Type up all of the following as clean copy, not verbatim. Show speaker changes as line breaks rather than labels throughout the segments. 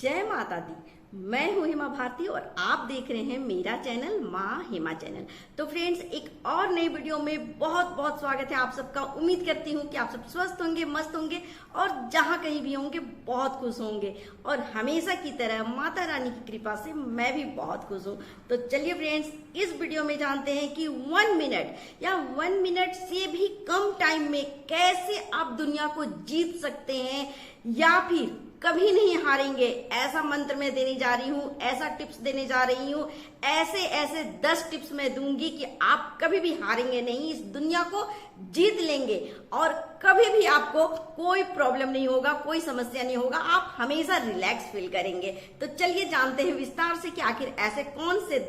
जय माता दी। मैं हूँ हेमा भारती और आप देख रहे हैं मेरा चैनल माँ हेमा चैनल। तो फ्रेंड्स, एक और नई वीडियो में बहुत बहुत स्वागत है आप सबका। उम्मीद करती हूँ कि आप सब स्वस्थ होंगे, मस्त होंगे और जहाँ कहीं भी होंगे बहुत खुश होंगे। और हमेशा की तरह माता रानी की कृपा से मैं भी बहुत खुश हूँ। तो चलिए फ्रेंड्स, इस वीडियो में जानते हैं कि 1 मिनट या 1 मिनट से भी कम टाइम में कैसे आप दुनिया को जीत सकते हैं या फिर कभी नहीं हारेंगे। ऐसा मंत्र मैं देने जा रही हूँ, ऐसा टिप्स देने जा रही हूँ, ऐसे 10 टिप्स मैं दूंगी कि आप कभी भी हारेंगे नहीं, इस दुनिया को जीत लेंगे और कभी भी आपको कोई प्रॉब्लम नहीं होगा, कोई समस्या नहीं होगा, आप हमेशा रिलैक्स फील करेंगे। तो चलिए जानते हैं विस्तार से कि आखिर ऐसे कौन से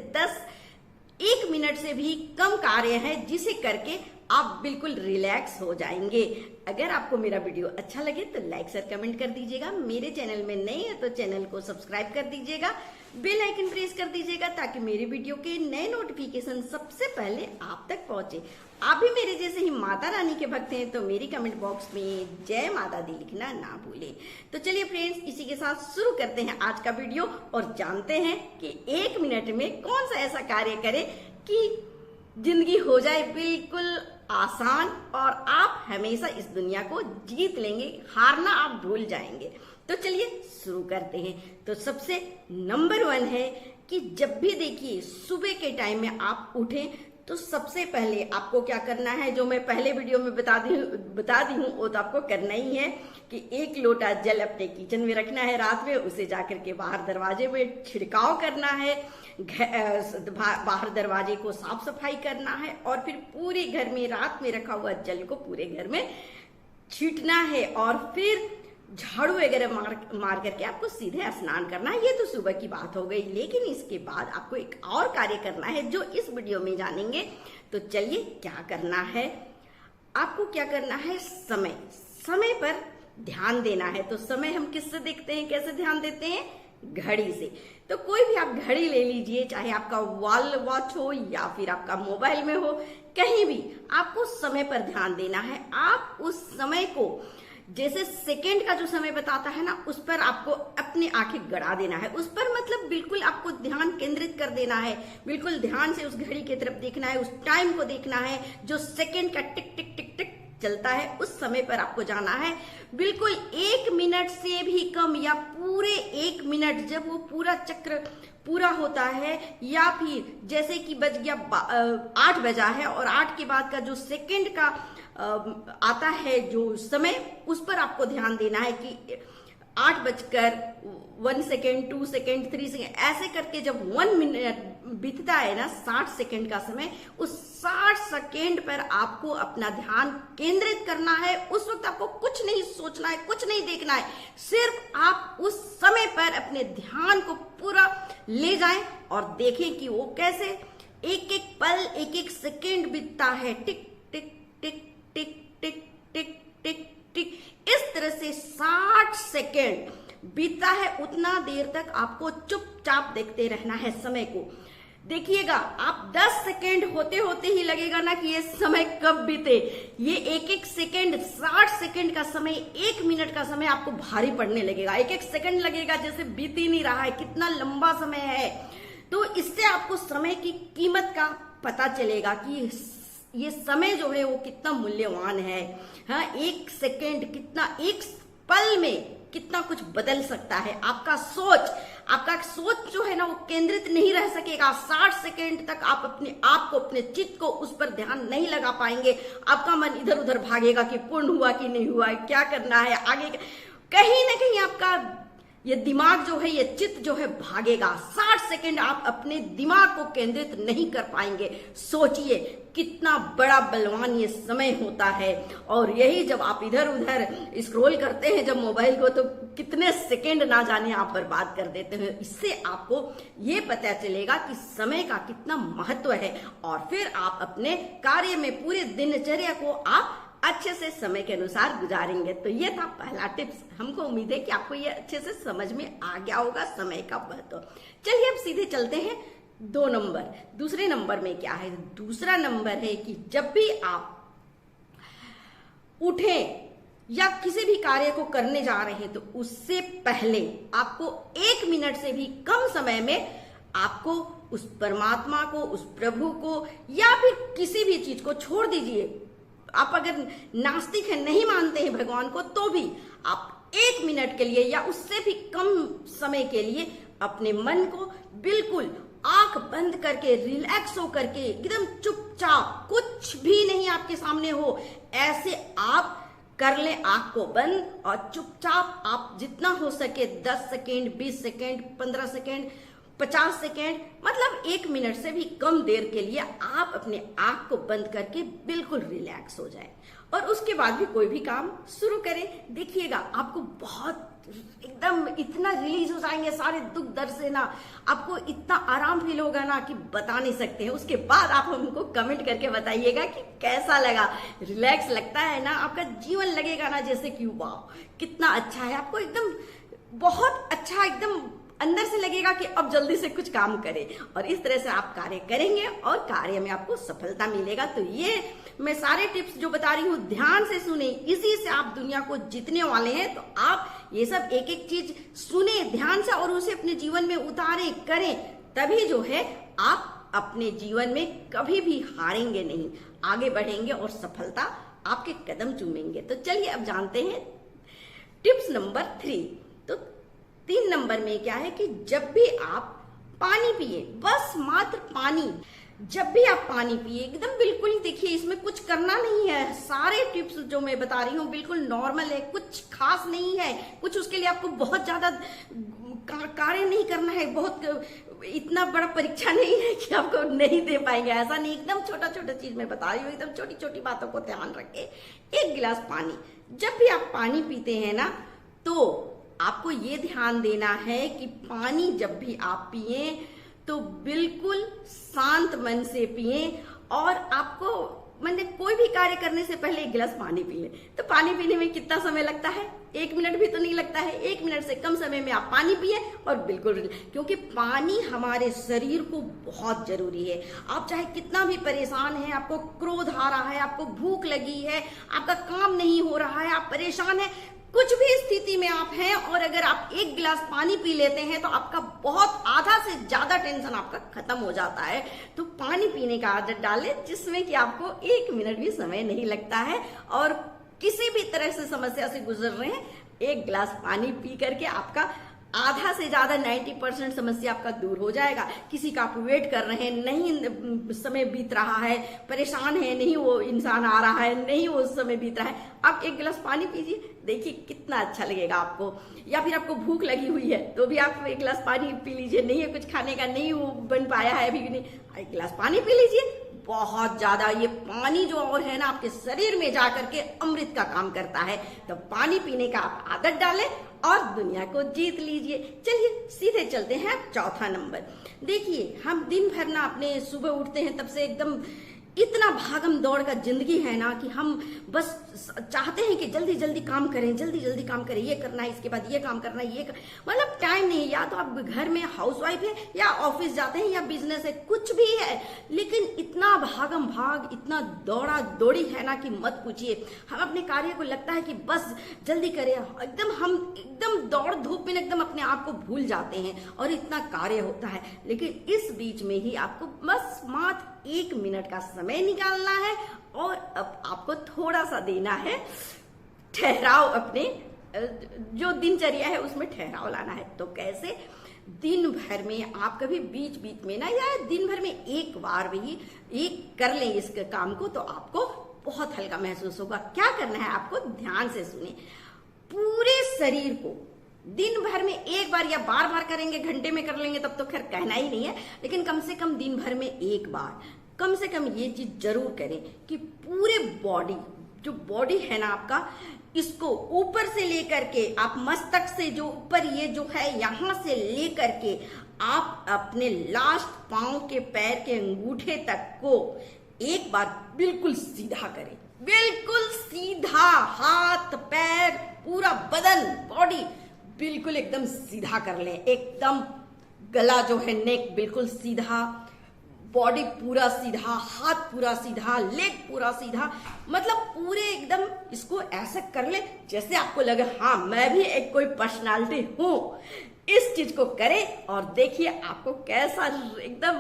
1 मिनट से भी कम कार्य हैं जिसे करके आप बिल्कुल रिलैक्स हो जाएंगे। अगर आपको मेरा वीडियो अच्छा लगे तो लाइक शेयर कमेंट कर दीजिएगा। मेरे चैनल में नए हैं तो चैनल को सब्सक्राइब कर दीजिएगा, बेल आइकन प्रेस कर दीजिएगा ताकि मेरे वीडियो के नए नोटिफिकेशन सबसे पहले आप तक पहुंचे। आप भी मेरे जैसे ही माता रानी के भक्त हैं तो मेरी कमेंट बॉक्स में जय माता दी लिखना ना भूलें। तो चलिए फ्रेंड्स, इसी के साथ शुरू करते हैं आज का वीडियो और जानते हैं कि 1 मिनट में कौन सा ऐसा कार्य करें कि जिंदगी हो जाए बिल्कुल आसान और आप हमेशा इस दुनिया को जीत लेंगे, हारना आप भूल जाएंगे। तो चलिए शुरू करते हैं। तो सबसे नंबर 1 है कि जब भी देखिए सुबह के टाइम में आप उठें तो सबसे पहले आपको क्या करना है, जो मैं पहले वीडियो में बता दी हूँ वो तो आपको करना ही है कि 1 लोटा जल अपने किचन में रखना है रात में, उसे जाकर के बाहर दरवाजे में छिड़काव करना है, बाहर दरवाजे को साफ सफाई करना है और फिर पूरे घर में रात में रखा हुआ जल को पूरे घर में छींटना है और फिर झाड़ू वगैरह मार करके आपको सीधे स्नान करना है। ये तो सुबह की बात हो गई, लेकिन इसके बाद आपको एक और कार्य करना है जो इस वीडियो में जानेंगे। तो चलिए क्या करना है, आपको क्या करना है, समय पर ध्यान देना है। तो समय हम किससे देखते हैं, कैसे ध्यान देते हैं, घड़ी से। तो कोई भी आप घड़ी ले लीजिए, चाहे आपका वॉल वॉच हो या फिर आपका मोबाइल में हो, कहीं भी आपको समय पर ध्यान देना है। आप उस समय को जैसे सेकंड का जो समय बताता है ना, उस पर आपको अपनी आंखें गड़ा देना है। उस पर मतलब बिल्कुल आपको ध्यान केंद्रित कर देना है, बिल्कुल ध्यान से उस घड़ी की तरफ देखना है, उस टाइम को देखना है जो सेकंड का टिक टिक टिक टिक चलता है, उस समय पर आपको जाना है। बिल्कुल 1 मिनट से भी कम या पूरे 1 मिनट, जब वो पूरा चक्र पूरा होता है या फिर जैसे कि बज गया 8 बजा है और 8 के बाद का जो सेकंड का आता है जो समय, उस पर आपको ध्यान देना है कि 8 बजकर 1 सेकेंड, 2 सेकेंड, 3 सेकेंड, ऐसे करके जब 1 मिनट बीतता है ना, 60 सेकेंड का समय, उस 60 सेकेंड पर आपको अपना ध्यान केंद्रित करना है। उस वक्त आपको कुछ नहीं सोचना है, कुछ नहीं देखना है, सिर्फ आप उस समय पर अपने ध्यान को पूरा ले जाएं और देखें कि वो कैसे एक एक पल, एक एक सेकेंड बीतता है। टिक टिक टिक टिक टिक टिक टिक टिक, इस तरह से 60 सेकेंड बीता है। उतना देर तक आपको चुपचाप देखते रहना है समय को। देखिएगा, आप 10 सेकेंड होते होते ही लगेगा ना कि ये समय कब बीते। ये एक एक सेकेंड, 60 सेकेंड का समय, 1 मिनट का समय आपको भारी पड़ने लगेगा। एक एक सेकेंड लगेगा जैसे बीत ही नहीं रहा है, कितना लंबा समय है। तो इससे आपको समय की कीमत का पता चलेगा कि ये समय जो है वो कितना मूल्यवान है। हाँ, 1 सेकेंड कितना, 1 पल में कितना कुछ बदल सकता है। आपका सोच जो है ना वो केंद्रित नहीं रह सकेगा। 60 सेकेंड तक आप अपने आप को, अपने चित्त को उस पर ध्यान नहीं लगा पाएंगे। आपका मन इधर उधर भागेगा कि पूर्ण हुआ कि नहीं हुआ, क्या करना है आगे। कहीं ना कहीं आपका ये दिमाग जो है, ये चित्त जो है भागेगा। 60 सेकेंड आप अपने दिमाग को केंद्रित नहीं कर पाएंगे। सोचिए कितना बड़ा बलवान ये समय होता है। और यही जब आप इधर उधर स्क्रॉल करते हैं जब मोबाइल को, तो कितने सेकेंड ना जाने आप बर्बाद कर देते हैं। इससे आपको ये पता चलेगा कि समय का कितना महत्व है और फिर आप अपने कार्य में पूरे दिनचर्या को आप अच्छे से समय के अनुसार गुजारेंगे। तो ये था पहला टिप्स। हमको उम्मीद है कि आपको ये अच्छे से समझ में आ गया होगा समय का महत्व। चलिए अब सीधे चलते हैं 2 नंबर। दूसरे नंबर में क्या है, दूसरा नंबर है कि जब भी आप उठें या किसी भी कार्य को करने जा रहे हैं तो उससे पहले आपको 1 मिनट से भी कम समय में आपको उस परमात्मा को, उस प्रभु को या फिर किसी भी चीज को छोड़ दीजिए। आप अगर नास्तिक हैं, नहीं मानते हैं भगवान को, तो भी आप 1 मिनट के लिए या उससे भी कम समय के लिए अपने मन को बिल्कुल आंख बंद करके, रिलैक्स हो करके, एकदम चुपचाप, कुछ भी नहीं आपके सामने हो, ऐसे आप कर ले आंख को बंद और चुपचाप आप जितना हो सके 10 सेकेंड, 20 सेकेंड, 15 सेकेंड, 50 सेकेंड, मतलब 1 मिनट से भी कम देर के लिए आप अपने आंख को बंद करके बिल्कुल रिलैक्स हो जाए और उसके बाद भी कोई भी काम शुरू करें। देखिएगा आपको बहुत एकदम इतना रिलीज हो जाएंगे सारे दुख दर्द से ना, आपको इतना आराम फील होगा ना कि बता नहीं सकते हैं। उसके बाद आप हमको कमेंट करके बताइएगा कि कैसा लगा, रिलैक्स लगता है ना, आपका जीवन लगेगा ना जैसे कि वाह कितना अच्छा है, आपको एकदम बहुत अच्छा, एकदम अंदर से लगेगा कि अब जल्दी से कुछ काम करें और इस तरह से आप कार्य करेंगे और कार्य में आपको सफलता मिलेगा। तो ये मैं सारे टिप्स जो बता रही हूँ ध्यान से सुने, इसी से आप दुनिया को जीतने वाले हैं। तो आप ये सब एक एक चीज सुने ध्यान से और उसे अपने जीवन में उतारें, करें, तभी जो है आप अपने जीवन में कभी भी हारेंगे नहीं, आगे बढ़ेंगे और सफलता आपके कदम चूमेंगे। तो चलिए अब जानते हैं टिप्स नंबर 3। तो 3 नंबर में क्या है कि जब भी आप पानी पिए, बस मात्र पानी, जब भी आप पानी पिए एकदम बिल्कुल, देखिए इसमें कुछ करना नहीं है, सारे टिप्स जो मैं बता रही हूँ बिल्कुल नॉर्मल है, कुछ खास नहीं है, कुछ उसके लिए आपको बहुत ज्यादा कार्य नहीं करना है, बहुत इतना बड़ा परीक्षा नहीं है कि आपको नहीं दे पाएंगे, ऐसा नहीं, एकदम छोटा छोटा चीज मैं बता रही हूँ, एकदम छोटी छोटी बातों को ध्यान रखे। 1 गिलास पानी, जब भी आप पानी पीते हैं ना तो आपको ये ध्यान देना है कि पानी जब भी आप पिए तो बिल्कुल शांत मन से पिए और आपको मतलब कोई भी कार्य करने से पहले 1 गिलास पानी पी लें। तो पानी पीने में कितना समय लगता है? 1 मिनट भी तो नहीं लगता है। 1 मिनट से कम समय में आप पानी पिए और बिल्कुल, क्योंकि पानी हमारे शरीर को बहुत जरूरी है। आप चाहे कितना भी परेशान है, आपको क्रोध आ रहा है, आपको भूख लगी है, आपका काम नहीं हो रहा है, आप परेशान है, कुछ भी स्थिति में आप हैं और अगर आप 1 गिलास पानी पी लेते हैं तो आपका बहुत आधा से ज्यादा टेंशन आपका खत्म हो जाता है। तो पानी पीने का आदत डालें जिसमें कि आपको 1 मिनट भी समय नहीं लगता है और किसी भी तरह से समस्या से गुजर रहे हैं, 1 गिलास पानी पी करके आपका आधा से ज्यादा 90% समस्या आपका दूर हो जाएगा। किसी का आप वेट कर रहे हैं, नहीं समय बीत रहा है, परेशान है, नहीं वो इंसान आ रहा है, नहीं वो समय बीत रहा है, आप 1 गिलास पानी पीजिए, देखिए कितना अच्छा लगेगा आपको। या फिर आपको भूख लगी हुई है तो भी आप 1 गिलास पानी पी लीजिए, नहीं है कुछ खाने का, नहीं वो बन पाया है अभी नहीं, 1 गिलास पानी पी लीजिए। बहुत ज्यादा ये पानी जो और है ना आपके शरीर में जाकर के अमृत का काम करता है। तो पानी पीने का आप आदत डालें और दुनिया को जीत लीजिए। चलिए सीधे चलते हैं 4था नंबर। देखिए हम दिन भर ना अपने सुबह उठते हैं तब से एकदम इतना भागम दौड़ का जिंदगी है ना कि हम बस चाहते हैं कि जल्दी जल्दी काम करें, जल्दी जल्दी काम करें, ये करना है, इसके बाद ये काम करना है, मतलब टाइम नहीं। या तो आप घर में हाउसवाइफ है या ऑफिस जाते हैं या बिजनेस है, कुछ भी है, लेकिन इतना भागम भाग, इतना दौड़ा दौड़ी है ना कि मत पूछिए। हम अपने कार्य को लगता है कि बस जल्दी करें, हम एकदम दौड़ धूप में एकदम अपने आप को भूल जाते हैं और इतना कार्य होता है। लेकिन इस बीच में ही आपको बस मात्र 1 मिनट का समय निकालना है और अब आपको थोड़ा सा देना है ठहराव, अपने जो दिनचर्या है उसमें ठहराव लाना है। तो कैसे? दिन भर में आप कभी बीच बीच में ना, या दिन भर में 1 बार भी एक कर लें इस काम को तो आपको बहुत हल्का महसूस होगा। क्या करना है आपको? ध्यान से सुने। पूरे शरीर को दिन भर में 1 बार या बार बार करेंगे, घंटे में कर लेंगे तब तो खैर कहना ही नहीं है, लेकिन कम से कम दिन भर में 1 बार कम से कम ये चीज जरूर करें कि पूरे बॉडी, जो बॉडी है ना आपका, इसको ऊपर से लेकर के आप मस्तक से जो ऊपर ये जो है यहां से लेकर के आप अपने लास्ट पांव के पैर के अंगूठे तक को 1 बार बिल्कुल सीधा करें। बिल्कुल सीधा, हाथ पैर पूरा बदन बॉडी बिल्कुल एकदम सीधा कर लें। एकदम गला जो है, नेक बिल्कुल सीधा, बॉडी पूरा सीधा, हाथ पूरा सीधा, लेग पूरा सीधा, मतलब पूरे एकदम इसको ऐसा कर ले जैसे आपको लगे हाँ मैं भी एक कोई पर्सनालिटी हूं। इस चीज को करें और देखिए आपको कैसा एकदम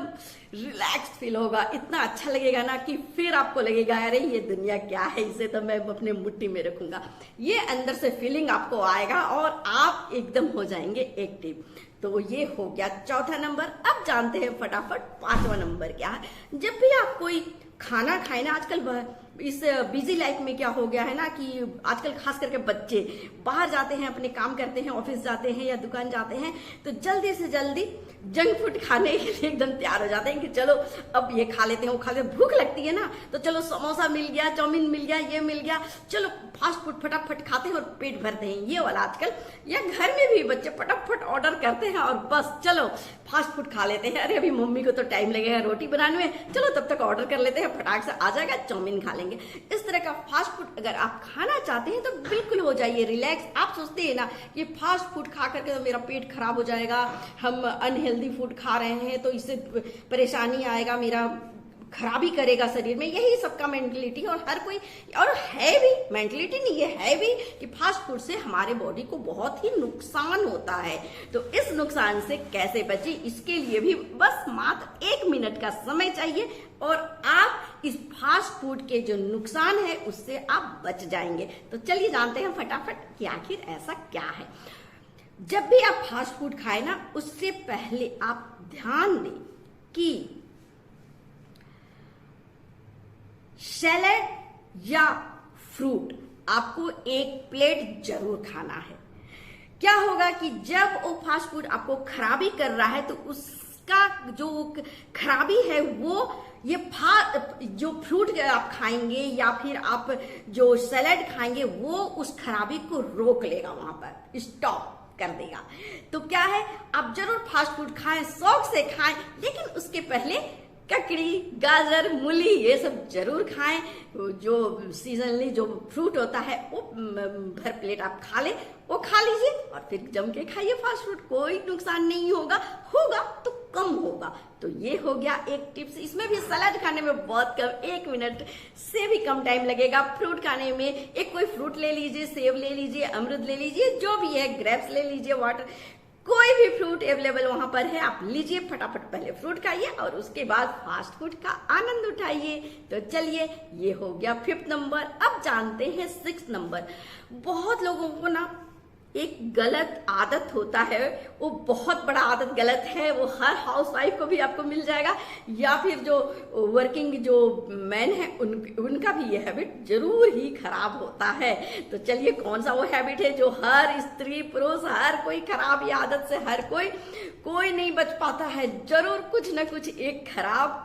रिलैक्स फील होगा, इतना अच्छा लगेगा ना कि फिर आपको लगेगा अरे ये दुनिया क्या है, इसे तो मैं अपने मुट्ठी में रखूंगा। ये अंदर से फीलिंग आपको आएगा और आप एकदम हो जाएंगे एक्टिव। तो ये हो गया चौथा नंबर। अब जानते हैं फटाफट पांचवा नंबर क्या है। जब भी आप कोई खाना खाए ना, आजकल इस बिजी लाइफ में क्या हो गया है ना कि आजकल खास करके बच्चे बाहर जाते हैं, अपने काम करते हैं, ऑफिस जाते हैं या दुकान जाते हैं, तो जल्दी से जल्दी जंक फूड खाने के लिए एकदम तैयार हो जाते हैं कि चलो अब ये खा लेते हैं, वो खा लेते हैं। भूख लगती है ना तो चलो समोसा मिल गया, चाउमीन मिल गया, ये मिल गया, चलो फास्ट फूड फटाफट खाते हैं और पेट भरते हैं। ये वाला आजकल या घर में भी बच्चे फटाफट ऑर्डर करते हैं और बस चलो फास्ट फूड खा लेते हैं। अरे अभी मम्मी को तो टाइम लगेगा रोटी बनाने में, चलो तब तक ऑर्डर कर लेते हैं, फटाक से आ जाएगा, चाउमीन खा लेंगे। इस तरह का फास्ट फूड अगर आप खाना चाहते हैं तो बिल्कुल हो जाइए रिलैक्स। आप सोचते हैं ना ये फास्ट फूड खा करके तो मेरा पेट खराब हो जाएगा, हम अनहेल्दी फूड खा रहे हैं तो इससे परेशानी आएगा, मेरा खराबी करेगा शरीर में, यही सबका मेंटलिटी। और हर कोई और है भी मेंटलिटी नहीं, ये है भी कि फास्ट फूड से हमारे बॉडी को बहुत ही नुकसान होता है। तो इस नुकसान से कैसे बचे, इसके लिए भी बस मात्र 1 मिनट का समय चाहिए और आप इस फास्ट फूड के जो नुकसान है उससे आप बच जाएंगे। तो चलिए जानते हैं फटाफट कि आखिर ऐसा क्या है। जब भी आप फास्ट फूड खाएं ना, उससे पहले आप ध्यान दें कि सैलेड या फ्रूट आपको 1 प्लेट जरूर खाना है। क्या होगा कि जब वो फास्ट फूड आपको खराबी कर रहा है तो उसका जो खराबी है वो ये जो फ्रूट आप खाएंगे या फिर आप जो सैलेड खाएंगे वो उस खराबी को रोक लेगा, वहां पर स्टॉप कर देगा। तो क्या है, आप जरूर फास्ट फूड खाएं, शौक से खाएं, लेकिन उसके पहले ककड़ी, गाजर, मूली ये सब जरूर खाएं। जो सीजनली जो फ्रूट होता है वो भर प्लेट आप खा ले, वो खा लीजिए और फिर जम के खाइए फास्ट फूड, कोई नुकसान नहीं होगा, होगा तो कम होगा। तो ये हो गया एक टिप्स। इसमें भी सलाद खाने में बहुत कम, 1 मिनट से भी कम टाइम लगेगा। फ्रूट खाने में एक कोई फ्रूट ले लीजिए, सेब ले लीजिए, अमरूद ले लीजिए, जो भी है, ग्रेप्स ले लीजिए, वाटर, कोई भी फ्रूट अवेलेबल वहां पर है आप लीजिए, फटाफट पहले फ्रूट खाइए और उसके बाद फास्ट फूड का आनंद उठाइए। तो चलिए ये हो गया 5th नंबर। अब जानते हैं 6th नंबर। बहुत लोगों को ना एक गलत आदत होता है, वो बहुत बड़ा आदत गलत है, वो हर हाउसवाइफ को भी आपको मिल जाएगा या फिर जो वर्किंग जो मैन है उनका भी ये हैबिट जरूर ही खराब होता है। तो चलिए कौन सा वो हैबिट है जो हर स्त्री पुरुष हर कोई खराब, ये आदत से हर कोई नहीं बच पाता है। जरूर कुछ ना कुछ एक खराब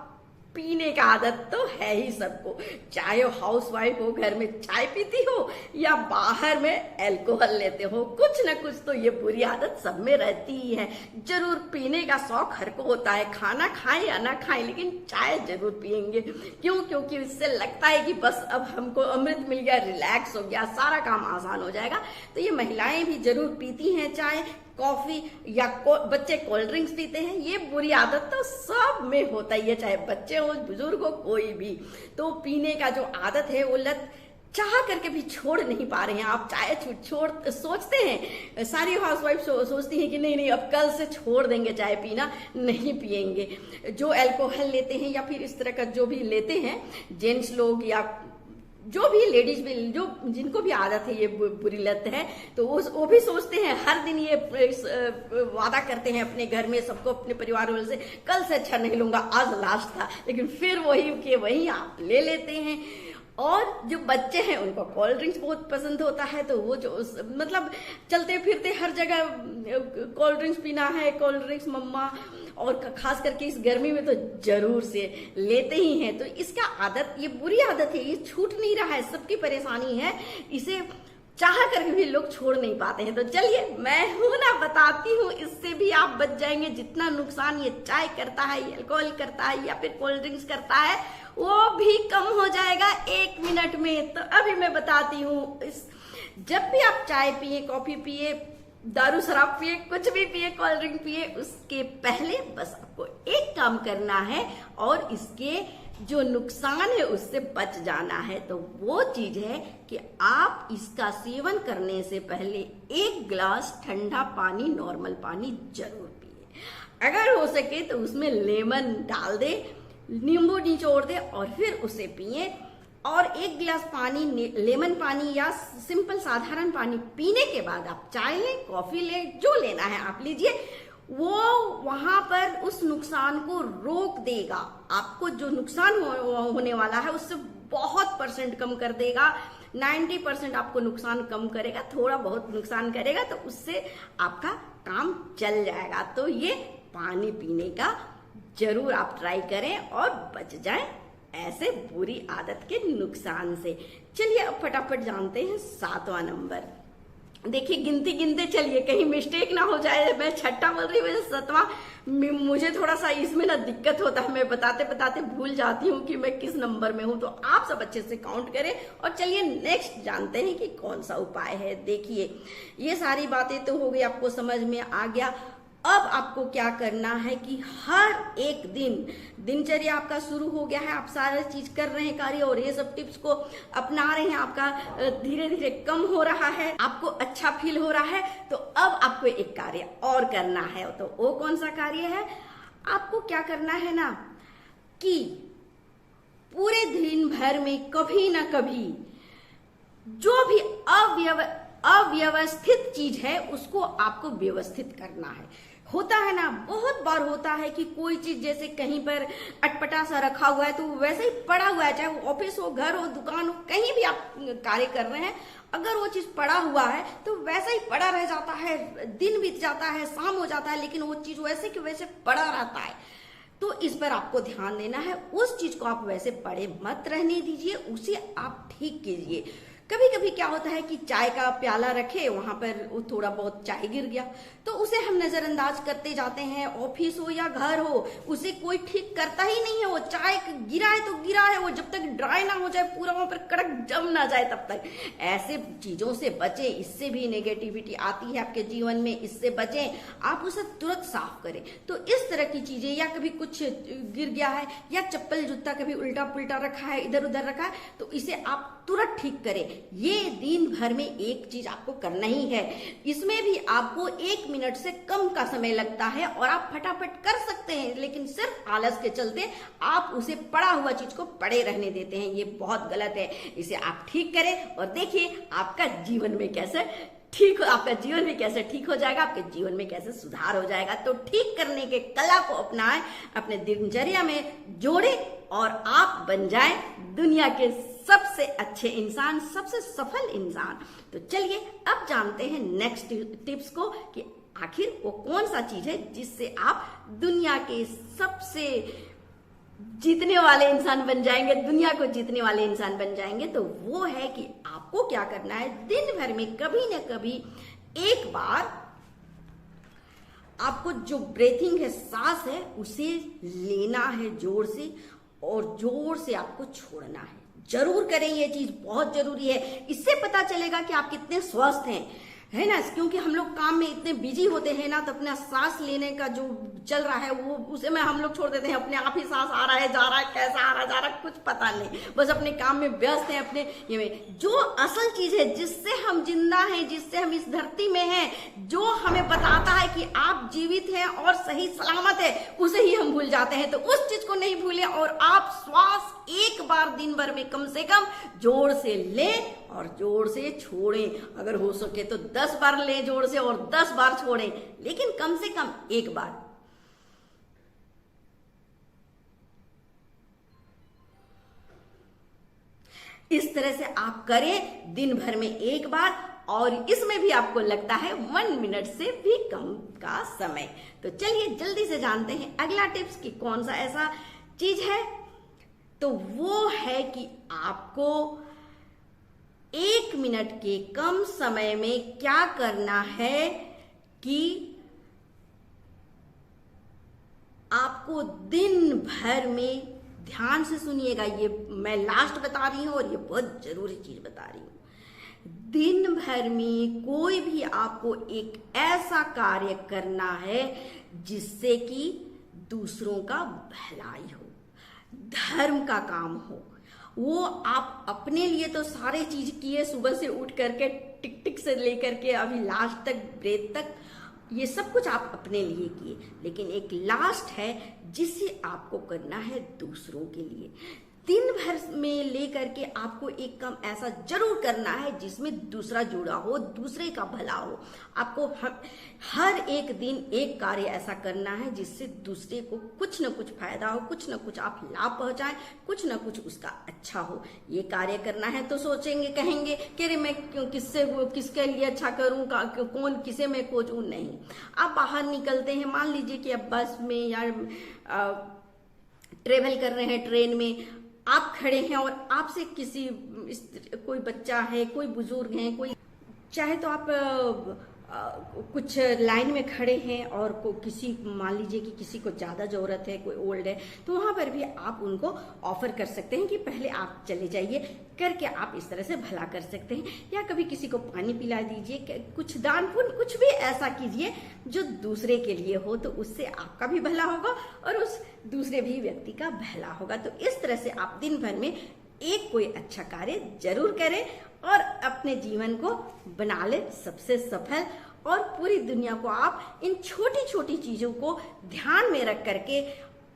पीने का आदत तो है ही सबको, चाहे हाउसवाइफ हो, घर में चाय पीती हो या बाहर में अल्कोहल लेते हो, कुछ ना कुछ तो ये बुरी आदत सब में रहती ही है। जरूर पीने का शौक हर को होता है, खाना खाएं या ना खाएं लेकिन चाय जरूर पियेंगे। क्यों? क्योंकि इससे लगता है कि बस अब हमको अमृत मिल गया, रिलैक्स हो गया, सारा काम आसान हो जाएगा। तो ये महिलाएं भी जरूर पीती हैं चाय, कॉफी या बच्चे कोल्ड ड्रिंक्स पीते हैं। ये बुरी आदत तो सब में होता ही है, चाहे बच्चे हो, बुजुर्ग हो, कोई भी। तो पीने का जो आदत है वो लत चाह करके भी छोड़ नहीं पा रहे हैं। आप चाय छोड़ सोचते हैं, सारी हाउसवाइफ सोचती हैं कि नहीं अब कल से छोड़ देंगे, चाय पीना नहीं पिएंगे। जो अल्कोहल लेते हैं या फिर इस तरह का जो भी लेते हैं जेंट्स लोग या जो भी लेडीज भी, जो जिनको भी आदत है ये बुरी लत है, तो वो भी सोचते हैं, हर दिन ये वादा करते हैं अपने घर में सबको, अपने परिवार वालों से, कल से अच्छा नहीं लूंगा, आज लास्ट था, लेकिन फिर वही के वही आप ले लेते हैं। और जो बच्चे हैं उनको कोल्ड ड्रिंक्स बहुत पसंद होता है, तो वो जो मतलब चलते फिरते हर जगह कोल्ड ड्रिंक्स पीना है, कोल्ड ड्रिंक्स मम्मा, और खास करके इस गर्मी में तो जरूर से लेते ही हैं। तो इसका आदत, ये बुरी आदत है, ये छूट नहीं रहा है, सबकी परेशानी है, इसे चाह करके भी लोग छोड़ नहीं पाते हैं। तो चलिए मैं हूं ना, बताती हूँ, इससे भी आप बच जाएंगे। जितना नुकसान ये चाय करता है, ये अल्कोहल करता है या फिर कोल्ड ड्रिंक्स करता है, वो भी कम हो जाएगा 1 मिनट में। तो अभी मैं बताती हूँ। जब भी आप चाय पिए, कॉफी पिए, दारू शराब पिए, कुछ भी पिए, कोल्ड ड्रिंक पिए, उसके पहले बस आपको एक काम करना है और इसके जो नुकसान है उससे बच जाना है। तो वो चीज है कि आप इसका सेवन करने से पहले 1 गिलास ठंडा पानी, नॉर्मल पानी जरूर पिए। अगर हो सके तो उसमें लेमन डाल दे, नींबू निचोड़ दे और फिर उसे पिए। और 1 गिलास पानी, लेमन पानी या सिंपल साधारण पानी पीने के बाद आप चाय लें, कॉफी लें, जो लेना है आप लीजिए। वो वहां पर उस नुकसान को रोक देगा। आपको जो नुकसान होने वाला है उससे बहुत % कम कर देगा। 90% आपको नुकसान कम करेगा, थोड़ा बहुत नुकसान करेगा, तो उससे आपका काम चल जाएगा। तो ये पानी पीने का जरूर आप ट्राई करें और बच जाएं ऐसे बुरी आदत के नुकसान से। चलिए अब फटाफट जानते हैं 7वां नंबर। देखिए गिनती गिनते चलिए, कहीं मिस्टेक ना हो जाए। मैं 6ठा बोल रही हूँ, 7वां। मुझे थोड़ा सा इसमें ना दिक्कत होता है, मैं बताते बताते भूल जाती हूँ कि मैं किस नंबर में हूँ। तो आप सब अच्छे से काउंट करें और चलिए नेक्स्ट जानते हैं कि कौन सा उपाय है। देखिए ये सारी बातें तो हो गई, आपको समझ में आ गया। अब आपको क्या करना है कि हर एक दिन, दिनचर्या आपका शुरू हो गया है, आप सारा चीज कर रहे हैं कार्य और ये सब टिप्स को अपना रहे हैं, आपका धीरे धीरे कम हो रहा है, आपको अच्छा फील हो रहा है। तो अब आपको एक कार्य और करना है। तो वो कौन सा कार्य है? आपको क्या करना है ना कि पूरे दिन भर में कभी ना कभी जो भी अव्यवस्थित चीज है उसको आपको व्यवस्थित करना है। होता है ना, बहुत बार होता है कि कोई चीज जैसे कहीं पर अटपटा सा रखा हुआ है तो वैसे ही पड़ा हुआ है, चाहे वो ऑफिस हो, घर हो, दुकान हो, कहीं भी आप कार्य कर रहे हैं, अगर वो चीज पड़ा हुआ है तो वैसा ही पड़ा रह जाता है। दिन बीत जाता है, शाम हो जाता है, लेकिन वो चीज वैसे कि वैसे पड़ा रहता है। तो इस पर आपको ध्यान देना है। उस चीज को आप वैसे पड़े मत रहने दीजिए, उसे आप ठीक कीजिए। कभी कभी क्या होता है कि चाय का प्याला रखे, वहां पर वो थोड़ा बहुत चाय गिर गया तो उसे हम नजरअंदाज करते जाते हैं। ऑफिस हो या घर हो, उसे कोई ठीक करता ही नहीं है। वो चाय गिरा है तो गिरा है, वो जब तक ड्राई ना हो जाए, पूरा वहां पर कड़क जम ना जाए तब तक। ऐसे चीजों से बचें, इससे भी नेगेटिविटी आती है आपके जीवन में, इससे बचें। आप उसे तुरंत साफ करें। तो इस तरह की चीजें, या कभी कुछ गिर गया है या चप्पल जूता कभी उल्टा पुल्टा रखा है, इधर उधर रखा है, तो इसे आप तुरंत ठीक करें। ये दिन भर में एक चीज आपको करना ही है। इसमें भी आपको 1 मिनट से कम का समय लगता है और आप फटाफट कर सकते हैं, लेकिन सिर्फ आलस के चलते आप उसे पड़ा हुआ चीज को पड़े रहने देते हैं। ये बहुत गलत है। इसे आप ठीक करें और देखिए आपका जीवन में कैसे आपका जीवन भी कैसे ठीक हो जाएगा, आपके जीवन में कैसे सुधार हो जाएगा। तो ठीक करने के कला को अपनाएं, अपने दिनचर्या में जोड़ें और आप बन जाएं दुनिया के सबसे अच्छे इंसान, सबसे सफल इंसान। तो चलिए अब जानते हैं नेक्स्ट टिप्स को कि आखिर वो कौन सा चीज है जिससे आप दुनिया के सबसे जीतने वाले इंसान बन जाएंगे, दुनिया को जीतने वाले इंसान बन जाएंगे। तो वो है कि आपको क्या करना है, दिन भर में कभी ना कभी एक बार आपको जो ब्रीथिंग है, सांस है, उसे लेना है जोर से और जोर से आपको छोड़ना है। जरूर करें, ये चीज बहुत जरूरी है। इससे पता चलेगा कि आप कितने स्वस्थ हैं, है ना। क्योंकि हम लोग काम में इतने बिजी होते हैं ना, तो अपना सांस लेने का जो चल रहा है वो उसे में हम लोग छोड़ देते हैं। अपने आप ही सांस आ रहा है, जा रहा है, कैसा आ रहा है, जा रहा है, कुछ पता नहीं, बस अपने काम में व्यस्त हैं, अपने ये में। जो असल चीज है जिससे हम जिंदा हैं, जिससे हम इस धरती में हैं, जो हमें बताता है कि आप जीवित हैं और सही सलामत है, उसे ही हम भूल जाते हैं। तो उस चीज को नहीं भूलें और आप श्वास एक बार दिन भर में कम से कम जोर से लें और जोर से छोड़ें। अगर हो सके तो 10 बार लें जोर से और 10 बार छोड़ें, लेकिन कम से कम एक बार। इस तरह से आप करें दिन भर में एक बार, और इसमें भी आपको लगता है 1 मिनट से भी कम का समय। तो चलिए जल्दी से जानते हैं अगला टिप्स कि कौन सा ऐसा चीज है। तो वो है कि आपको 1 मिनट के कम समय में क्या करना है कि आपको दिन भर में, ध्यान से सुनिएगा, ये मैं लास्ट बता रही हूं और ये बहुत जरूरी चीज बता रही हूं। दिन भर में कोई भी आपको एक ऐसा कार्य करना है जिससे कि दूसरों का भलाई हो, धर्म का काम हो। वो आप अपने लिए तो सारे चीज किए, सुबह से उठ करके टिक टिक से लेकर के अभी लास्ट तक, ब्रेथ तक, ये सब कुछ आप अपने लिए किए, लेकिन एक लास्ट है जिसे आपको करना है दूसरों के लिए। दिन भर में लेकर के आपको एक काम ऐसा जरूर करना है जिसमें दूसरा जुड़ा हो, दूसरे का भला हो। आपको हर एक दिन एक कार्य ऐसा करना है जिससे दूसरे को कुछ न कुछ फायदा हो, कुछ न कुछ आप लाभ पहुंचाएं, कुछ न कुछ उसका अच्छा हो। ये कार्य करना है तो सोचेंगे, कहेंगे कि अरे मैं किसके लिए अच्छा करूं, कौन किसे मैं खोजूं। नहीं, आप बाहर निकलते हैं, मान लीजिए कि अब बस में या ट्रेवल कर रहे हैं, ट्रेन में आप खड़े हैं और आपसे कोई बच्चा है, कोई बुजुर्ग है, कोई चाहे तो आप कुछ लाइन में खड़े हैं और मान लीजिए कि किसी को ज्यादा जरूरत है, कोई ओल्ड है, तो वहां पर भी आप उनको ऑफर कर सकते हैं कि पहले आप चले जाइए, करके आप इस तरह से भला कर सकते हैं। या कभी किसी को पानी पिला दीजिए, कुछ दान पुण्य कुछ भी ऐसा कीजिए जो दूसरे के लिए हो, तो उससे आपका भी भला होगा और उस दूसरे भी व्यक्ति का भला होगा। तो इस तरह से आप दिन भर में एक कोई अच्छा कार्य जरूर करें और अपने जीवन को बना ले सबसे सफल, और पूरी दुनिया को आप इन छोटी छोटी चीजों को ध्यान में रख करके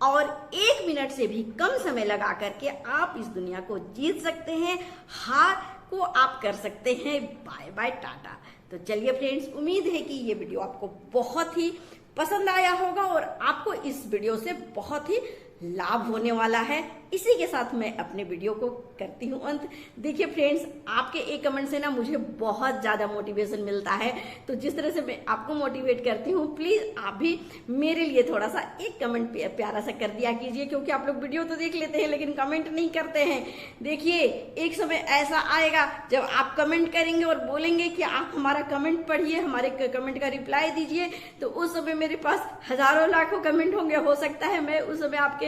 और 1 मिनट से भी कम समय लगा करके आप इस दुनिया को जीत सकते हैं, हार को आप कर सकते हैं। Bye bye, tata. तो चलिए फ्रेंड्स, उम्मीद है कि ये वीडियो आपको बहुत ही पसंद आया होगा और आपको इस वीडियो से बहुत ही लाभ होने वाला है। इसी के साथ मैं अपने वीडियो को करती हूँ अंत। देखिए फ्रेंड्स, आपके एक कमेंट से ना मुझे बहुत ज्यादा मोटिवेशन मिलता है, तो जिस तरह से मैं आपको मोटिवेट करती हूँ, प्लीज आप भी मेरे लिए थोड़ा सा एक कमेंट प्यारा सा कर दिया कीजिए, क्योंकि आप लोग वीडियो तो देख लेते हैं लेकिन कमेंट नहीं करते हैं। देखिए, एक समय ऐसा आएगा जब आप कमेंट करेंगे और बोलेंगे कि आप हमारा कमेंट पढ़िए, हमारे कमेंट का रिप्लाई दीजिए, तो उस समय मेरे पास हजारों लाखों कमेंट होंगे। हो सकता है मैं उस समय आपके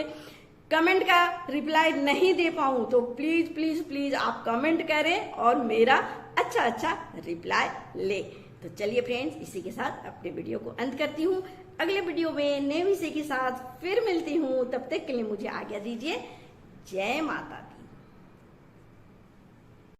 कमेंट का रिप्लाई नहीं दे पाऊं, तो प्लीज प्लीज प्लीज आप कमेंट करें और मेरा अच्छा रिप्लाई ले। तो चलिए फ्रेंड्स, इसी के साथ अपने वीडियो को अंत करती हूँ। अगले वीडियो में नए विषय के साथ फिर मिलती हूँ, तब तक के लिए मुझे आज्ञा दीजिए। जय माता दी।